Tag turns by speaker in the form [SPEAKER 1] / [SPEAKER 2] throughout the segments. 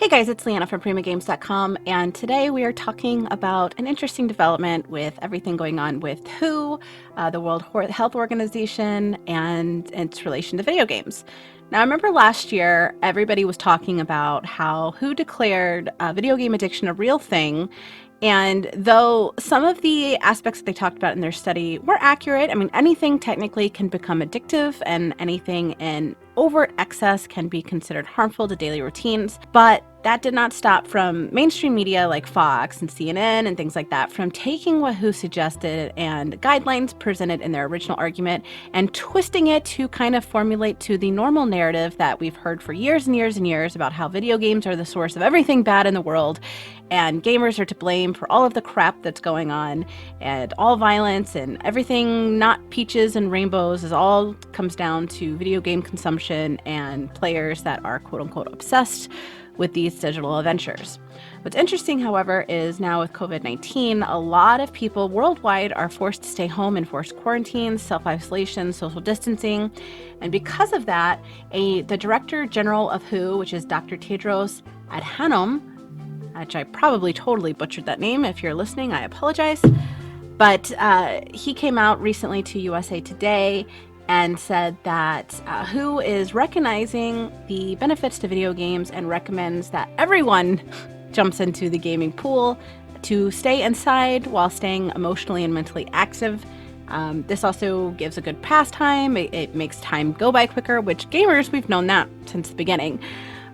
[SPEAKER 1] Hey guys, it's Leanna from PrimaGames.com, and today we are talking about an interesting development with everything going on with WHO, the World Health Organization, and its relation to video games. Now, I remember last year, everybody was talking about how WHO declared video game addiction a real thing. And though some of the aspects that they talked about in their study were accurate, I mean, anything technically can become addictive and anything in overt excess can be considered harmful to daily routines. But that did not stop from mainstream media like Fox and CNN and things like that from taking what WHO suggested and guidelines presented in their original argument and twisting it to kind of formulate to the normal narrative that we've heard for years and years and years about how video games are the source of everything bad in the world and gamers are to blame for all of the crap that's going on and all violence and everything not peaches and rainbows is all comes down to video game consumption and players that are quote unquote obsessed with these digital adventures. What's interesting, however, is now with COVID-19, a lot of people worldwide are forced to stay home in forced quarantines, self-isolation, social distancing. And because of that, the Director General of WHO, which is Dr. Tedros Adhanom, which I probably totally butchered that name. If you're listening, I apologize. But he came out recently to USA Today and said that WHO is recognizing the benefits to video games and recommends that everyone jumps into the gaming pool to stay inside while staying emotionally and mentally active. This also gives a good pastime. It makes time go by quicker, which gamers, we've known that since the beginning.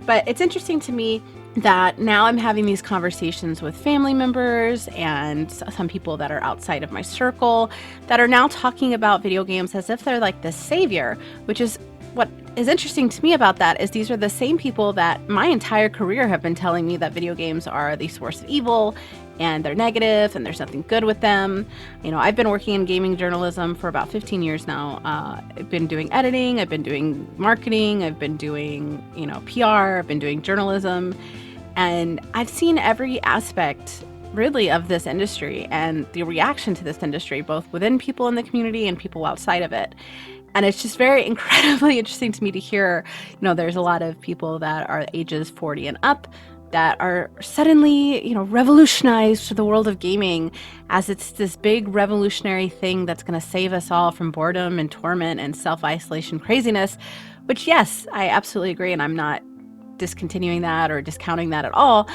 [SPEAKER 1] But it's interesting to me that now I'm having these conversations with family members and some people that are outside of my circle that are now talking about video games as if they're like the savior, which is what is interesting to me about that is these are the same people that my entire career have been telling me that video games are the source of evil and they're negative and there's nothing good with them. You know, I've been working in gaming journalism for about 15 years now. I've been doing editing, I've been doing marketing, I've been doing, PR, I've been doing journalism, and I've seen every aspect really of this industry and the reaction to this industry, both within people in the community and people outside of it. And it's just very incredibly interesting to me to hear, there's a lot of people that are ages 40 and up that are suddenly, revolutionized to the world of gaming as it's this big revolutionary thing that's going to save us all from boredom and torment and self-isolation craziness, which, yes, I absolutely agree. And I'm not discontinuing that or discounting that at all.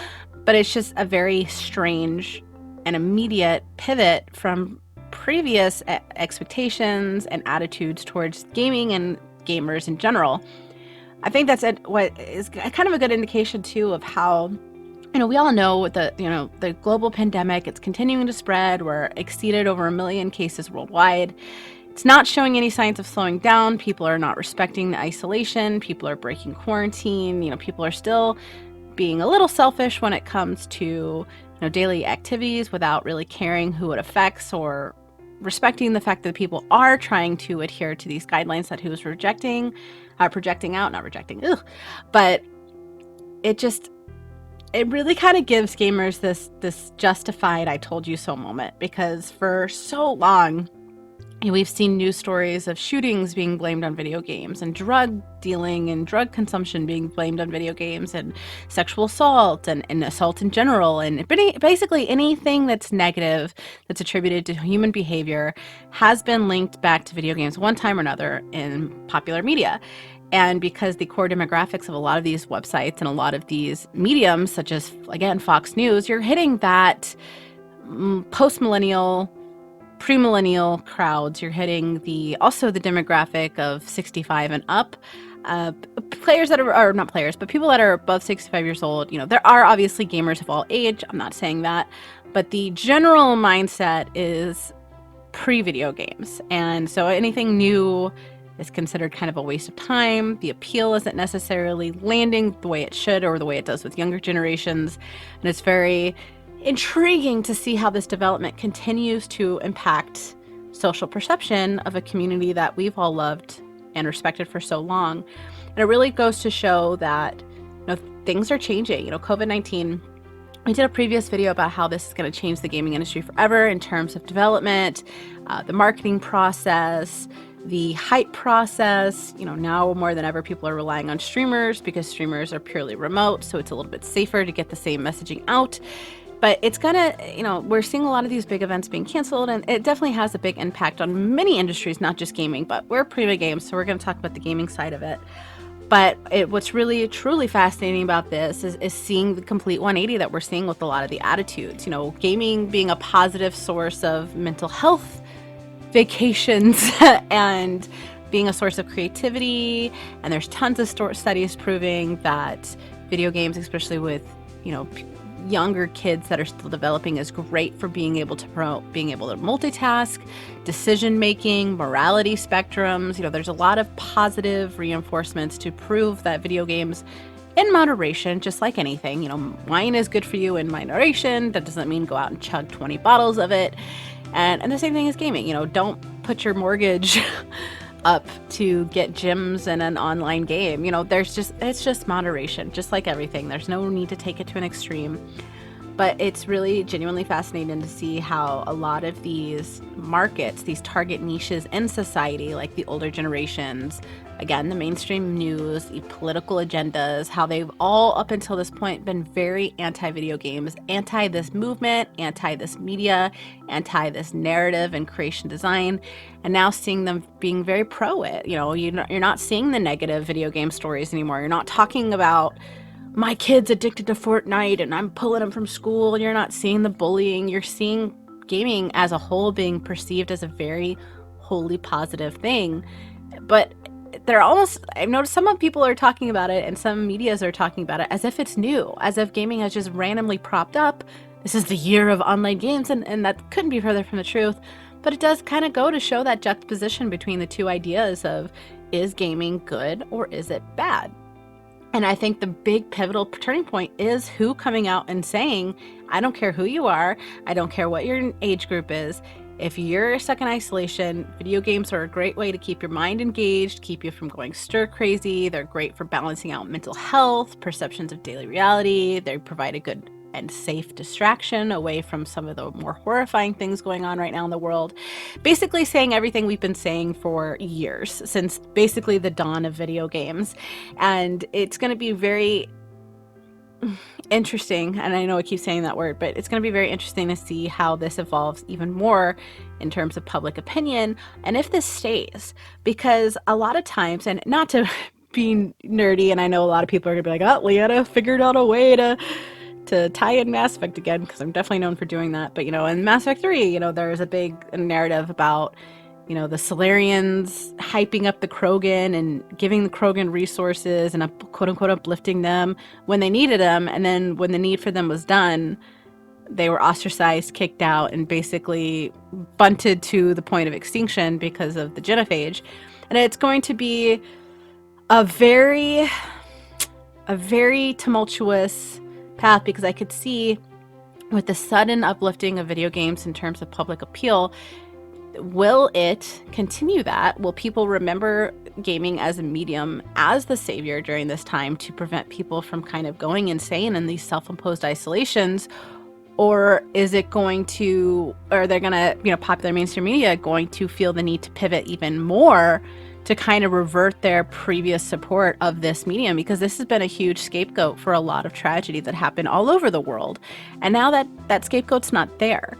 [SPEAKER 1] But it's just a very strange and immediate pivot from previous expectations and attitudes towards gaming and gamers in general. I think that's what is kind of a good indication too of how, we all know the global pandemic, it's continuing to spread. We're exceeded over 1 million cases worldwide. It's not showing any signs of slowing down. People are not respecting the isolation. People are breaking quarantine. People are still being a little selfish when it comes to, daily activities without really caring who it affects or respecting the fact that people are trying to adhere to these guidelines that WHO is projecting out, not rejecting, but it really kind of gives gamers this justified I told you so moment, because for so long we've seen news stories of shootings being blamed on video games and drug dealing and drug consumption being blamed on video games and sexual assault and assault in general. And basically anything that's negative that's attributed to human behavior has been linked back to video games one time or another in popular media. And because the core demographics of a lot of these websites and a lot of these mediums, such as, again, Fox News, you're hitting that post-millennial, premillennial crowds. You're hitting also the demographic of 65 and up. Players that are not players, but people that are above 65 years old. There are obviously gamers of all age. I'm not saying that. But the general mindset is pre-video games. And so anything new is considered kind of a waste of time. The appeal isn't necessarily landing the way it should or the way it does with younger generations. And it's very intriguing to see how this development continues to impact social perception of a community that we've all loved and respected for so long. And it really goes to show that things are changing. COVID-19, we did a previous video about how this is going to change the gaming industry forever in terms of development, the marketing process, the hype process. Now more than ever, people are relying on streamers because streamers are purely remote, so it's a little bit safer to get the same messaging out. But it's gonna, we're seeing a lot of these big events being canceled, and it definitely has a big impact on many industries, not just gaming. But we're Prima Games, so we're going to talk about the gaming side of it. But what's really, truly fascinating about this is seeing the complete 180 that we're seeing with a lot of the attitudes. Gaming being a positive source of mental health, vacations, and being a source of creativity. And there's tons of studies proving that video games, especially with, younger kids that are still developing, is great for being able to promote being able to multitask, decision making, morality spectrums. There's a lot of positive reinforcements to prove that video games, in moderation, just like anything, wine is good for you in moderation. That doesn't mean go out and chug 20 bottles of it. And the same thing as gaming. Don't put your mortgage up to get gyms and an online game. It's just moderation, just like everything. There's no need to take it to an extreme. But it's really genuinely fascinating to see how a lot of these markets, these target niches in society, like the older generations, again, the mainstream news, the political agendas, how they've all up until this point been very anti-video games, anti this movement, anti this media, anti this narrative and creation design, and now seeing them being very pro it. You're not seeing the negative video game stories anymore. You're not talking about my kid's addicted to Fortnite and I'm pulling them from school. You're not seeing the bullying. You're seeing gaming as a whole being perceived as a very wholly positive thing. But I've noticed some people are talking about it, and some medias are talking about it as if it's new, as if gaming has just randomly propped up. This is the year of online games, and that couldn't be further from the truth. But it does kind of go to show that juxtaposition between the two ideas of, is gaming good or is it bad? And I think the big pivotal turning point is WHO coming out and saying, I don't care who you are, I don't care what your age group is, if you're stuck in isolation, video games are a great way to keep your mind engaged, keep you from going stir crazy. They're great for balancing out mental health, perceptions of daily reality. They provide a good and safe distraction away from some of the more horrifying things going on right now in the world. Basically saying everything we've been saying for years, since basically the dawn of video games. And it's going to be very interesting, and I know I keep saying that word, but it's going to be very interesting to see how this evolves even more in terms of public opinion, and if this stays. Because a lot of times, and not to be nerdy, and I know a lot of people are going to be like, oh, Leanna figured out a way to tie in Mass Effect again, because I'm definitely known for doing that. But, in Mass Effect 3, there's a big narrative about, the Solarians hyping up the Krogan and giving the Krogan resources and quote-unquote uplifting them when they needed them. And then when the need for them was done, they were ostracized, kicked out, and basically bunted to the point of extinction because of the genophage. And it's going to be a very tumultuous path, because I could see with the sudden uplifting of video games in terms of public appeal, will it continue that? Will people remember gaming as a medium, as the savior during this time to prevent people from kind of going insane in these self-imposed isolations? Or is it going to, or they're going to, popular mainstream media going to feel the need to pivot even more to kind of revert their previous support of this medium? Because this has been a huge scapegoat for a lot of tragedy that happened all over the world. And now that scapegoat's not there.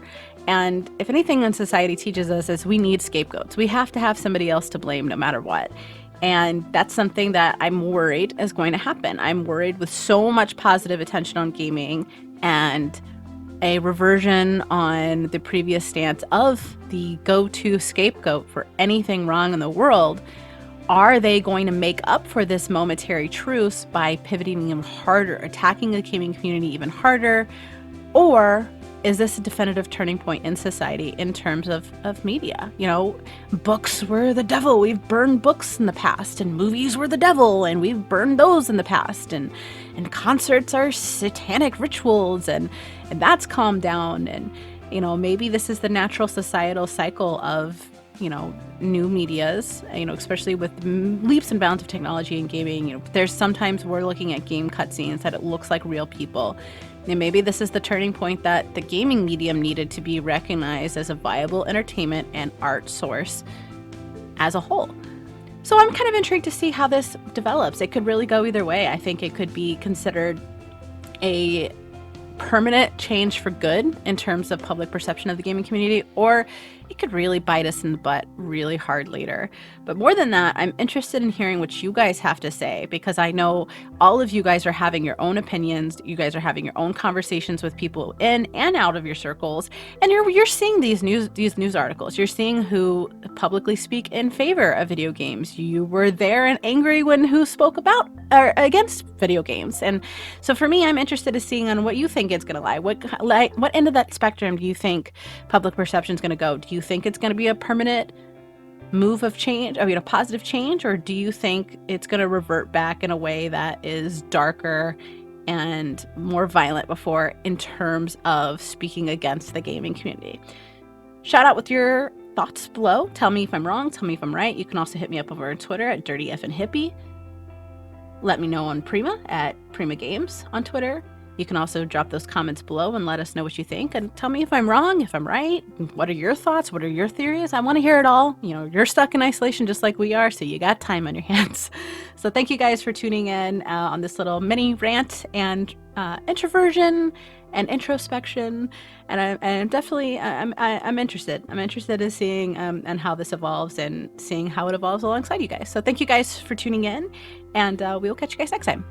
[SPEAKER 1] And if anything in society teaches us is we need scapegoats. We have to have somebody else to blame no matter what. And that's something that I'm worried is going to happen. I'm worried with so much positive attention on gaming and a reversion on the previous stance of the go-to scapegoat for anything wrong in the world. Are they going to make up for this momentary truce by pivoting even harder, attacking the gaming community even harder? Or is this a definitive turning point in society in terms of media? Books were the devil. We've burned books in the past, and movies were the devil, and we've burned those in the past, and concerts are satanic rituals, and that's calmed down. And, maybe this is the natural societal cycle of, new medias, especially with leaps and bounds of technology and gaming. There's sometimes we're looking at game cutscenes that it looks like real people. And maybe this is the turning point that the gaming medium needed to be recognized as a viable entertainment and art source as a whole. So I'm kind of intrigued to see how this develops. It could really go either way. I think it could be considered a permanent change for good in terms of public perception of the gaming community, or it could really bite us in the butt really hard later. But more than that, I'm interested in hearing what you guys have to say, because I know all of you guys are having your own opinions. You guys are having your own conversations with people in and out of your circles, and you're seeing these news articles. You're seeing who publicly speak in favor of video games. You were there and angry when who spoke about or against video games. And so for me, I'm interested in seeing on what you think it's going to lie. What end of that spectrum do you think public perception is going to go? Do you think it's going to be a permanent move of change, a positive change, or do you think it's going to revert back in a way that is darker and more violent before in terms of speaking against the gaming community? Shout out with your thoughts below. Tell me if I'm wrong. Tell me if I'm right. You can also hit me up over on Twitter at DirtyFandHippie. Let me know on Prima at Prima Games on Twitter. You can also drop those comments below and let us know what you think, and tell me if I'm wrong, if I'm right. What are your thoughts? What are your theories? I want to hear it all. You know, you're stuck in isolation just like we are, so you got time on your hands. So thank you guys for tuning in on this little mini rant and introversion and introspection. And I'm definitely I'm interested. I'm interested in seeing and how this evolves and seeing how it evolves alongside you guys. So thank you guys for tuning in, and we will catch you guys next time.